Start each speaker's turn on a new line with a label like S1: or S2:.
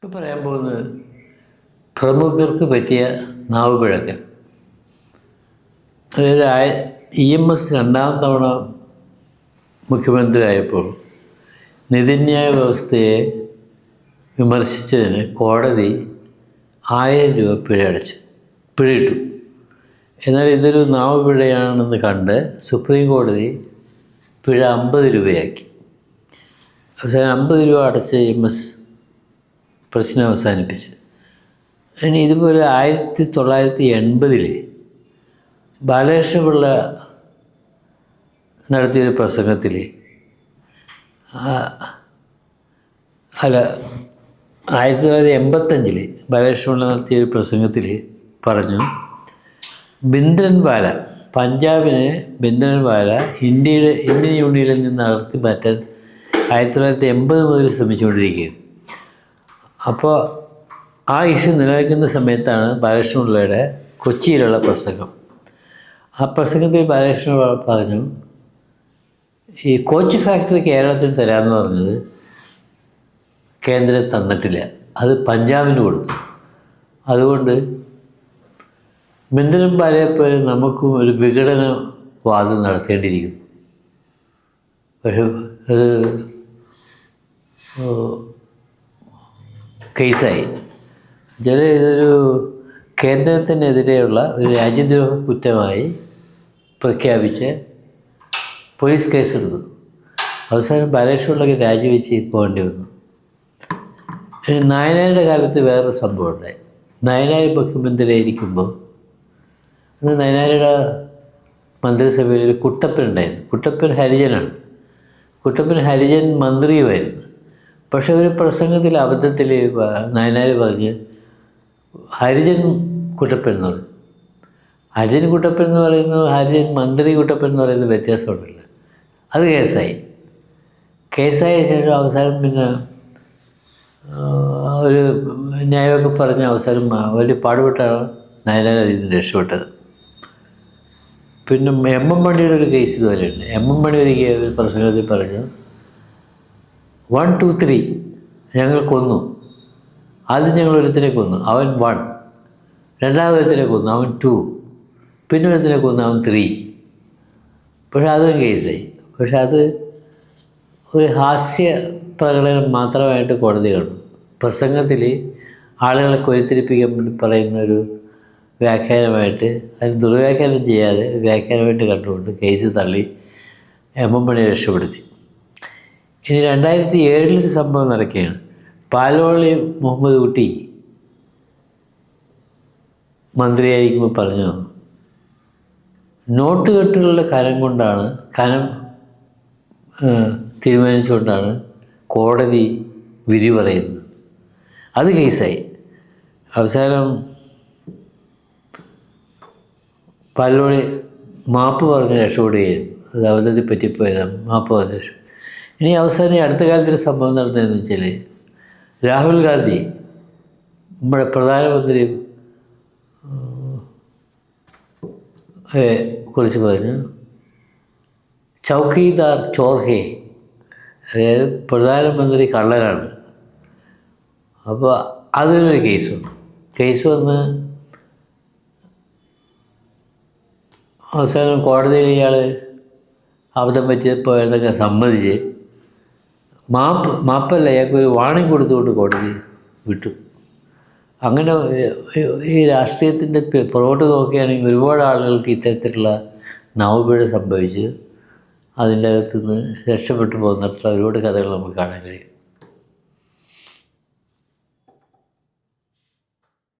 S1: ഇപ്പോൾ പറയാൻ പോകുന്നത് പ്രമുഖർക്ക് പറ്റിയ നാവുപിഴക്കൽ. അതായത് EMS രണ്ടാം തവണ മുഖ്യമന്ത്രിയായപ്പോൾ നീതിന്യായ വ്യവസ്ഥയെ വിമർശിച്ചതിന് കോടതി 1000 രൂപ പിഴയിട്ടു. എന്നാൽ ഇതൊരു നാവുപിഴയാണെന്ന് കണ്ട് സുപ്രീം കോടതി പിഴ 50 രൂപയാക്കി. അവസാനം 50 രൂപ അടച്ച് EMS പ്രശ്നം അവസാനിപ്പിച്ചു. ഇനി ഇതുപോലെ 1980 ബാലകൃഷ്ണപിള്ള നടത്തിയൊരു പ്രസംഗത്തിൽ 1985 ബാലകൃഷ്ണപിള്ള നടത്തിയൊരു പ്രസംഗത്തിൽ പറഞ്ഞു, ഭിന്ദ്രൻവാല, പഞ്ചാബിനെ ഭിന്ദ്രൻവാല ഇന്ത്യൻ യൂണിയനിൽ നിന്ന് അടർത്തി മാറ്റാൻ 1980 മുതൽ ശ്രമിച്ചുകൊണ്ടിരിക്കുകയും. അപ്പോൾ ആ ഇഷ്യൂ നിലനിൽക്കുന്ന സമയത്താണ് ബാലകൃഷ്ണപിള്ളയുടെ കൊച്ചിയിലുള്ള പ്രസംഗം. ആ പ്രസംഗത്തിൽ ബാലകൃഷ്ണപിള്ള പറഞ്ഞു, ഈ കോച്ച് ഫാക്ടറി കേരളത്തിൽ തരാമെന്ന് പറഞ്ഞത് കേന്ദ്രം തന്നിട്ടില്ല, അത് പഞ്ചാബിന് കൊടുത്തു. അതുകൊണ്ട് ഭിന്ദ്രൻവാലയെപ്പോലെ നമുക്കും ഒരു വിഘടനവാദം നടത്തേണ്ടിയിരിക്കുന്നു. പക്ഷെ അത് കേസായി. ഇതൊരു കേന്ദ്രത്തിനെതിരെയുള്ള ഒരു രാജ്യദ്രോഹ കുറ്റമായി പ്രഖ്യാപിച്ച് പോലീസ് കേസെടുത്തു. അവസാനം ബാലകൃഷ്ണപിള്ളയ്ക്ക് രാജിവെച്ച് പോകേണ്ടി വന്നു. നായനാരുടെ കാലത്ത് വേറൊരു സംഭവം ഉണ്ടായി. നായനാർ മുഖ്യമന്ത്രിയായിരിക്കുമ്പോൾ അന്ന് നായനാരുടെ മന്ത്രിസഭയിൽ ഒരു കുട്ടപ്പൻ ഉണ്ടായിരുന്നു. കുട്ടപ്പൻ ഹരിജനാണ്. കുട്ടപ്പൻ ഹരിജൻ മന്ത്രിയുമായിരുന്നു. പക്ഷെ ഒരു പ്രസംഗത്തിൽ അബദ്ധത്തിൽ നായനാർ പറഞ്ഞ് ഹരിജൻ കുട്ടപ്പൻ എന്ന് പറഞ്ഞു. ഹരിജൻ കുട്ടപ്പൻ എന്ന് പറയുന്നത് ഹരിജൻ മന്ത്രി കുട്ടപ്പൻ എന്ന് പറയുന്നത് വ്യത്യാസമുണ്ടല്ലോ. അത് കേസായ ശേഷം അവസാനം പിന്നെ ഒരു ന്യായമൊക്കെ പറഞ്ഞ് അവസാനം വലിയ പാടുപെട്ടാണ് നായനാർ അതിൽ നിന്ന് രക്ഷപ്പെട്ടത്. പിന്നെ MM മണിയുടെ ഒരു കേസ് ഇതുപോലെയുണ്ട്. MM മണി ഒരു പ്രസംഗത്തിൽ പറഞ്ഞു, 1, 2, 3 ഞങ്ങൾ കൊന്നു. ആദ്യം ഞങ്ങൾ ഒരുത്തിനെ കൊന്നു, അവൻ 1. രണ്ടാമതൊരുത്തിനെ കൊന്നു, അവൻ 2. പിന്നെ ഒരുത്തിനെ കൊന്നു, അവൻ 3. പക്ഷെ അതും കേസായി. പക്ഷെ അത് ഒരു ഹാസ്യ പ്രകടനം മാത്രമായിട്ട് കോടതി കണ്ടു. പ്രസംഗത്തിൽ ആളുകളെ കൊരുത്തിരിപ്പിക്കാൻ വേണ്ടി പറയുന്നൊരു വ്യാഖ്യാനമായിട്ട്, അതിന് ദുർവ്യാഖ്യാനം ചെയ്യാതെ വ്യാഖ്യാനമായിട്ട് കണ്ടുകൊണ്ട് കേസ് തള്ളി MM മണി രക്ഷപ്പെടുത്തി. ഇനി 2007 സംഭവം നടക്കുകയാണ്. പാലോളി മുഹമ്മദ് കുട്ടി മന്ത്രിയായിരിക്കുമ്പോൾ പറഞ്ഞു, നോട്ടുകെട്ടുകളുടെ കനം തീരുമാനിച്ചുകൊണ്ടാണ് കോടതി വിധി പറയുന്നത്. അത് കേസായി. അവസാനം പാലോളി മാപ്പ് പറഞ്ഞ് രക്ഷപ്പെടുകയായിരുന്നു. അത് അബദ്ധത്തിൽ പറ്റിപ്പോയതാണ്, മാപ്പ് പറഞ്ഞ് രക്ഷ. ഇനി അവസാനം അടുത്ത കാലത്തൊരു സംഭവം നടന്നതെന്ന് വെച്ചാൽ, രാഹുൽ ഗാന്ധി നമ്മുടെ പ്രധാനമന്ത്രി കുറിച്ച് പറഞ്ഞു, ചൗക്കീദാർ ചോർ ഹേ, അതായത് പ്രധാനമന്ത്രി കള്ളനാണ്. അപ്പോൾ അതിനൊരു കേസ് വന്ന് അവസാനം കോടതിയിൽ ഇയാൾ അബദ്ധം പറ്റിയപ്പോൾ എന്നൊക്കെ സമ്മതിച്ച് മാപ്പല്ല ഇയാൾക്കൊരു വാണിംഗ് കൊടുത്തുകൊണ്ട് കോടതി വിട്ടു. അങ്ങനെ ഈ രാഷ്ട്രീയത്തിൻ്റെ പുറകോട്ട് നോക്കുകയാണെങ്കിൽ ഒരുപാട് ആളുകൾക്ക് ഇത്തരത്തിലുള്ള നാവുപിഴ സംഭവിച്ച് അതിൻ്റെ അകത്തുനിന്ന് രക്ഷപ്പെട്ടു പോകുന്നിട്ടുള്ള ഒരുപാട് കഥകൾ നമുക്ക് കാണാൻ കഴിയും.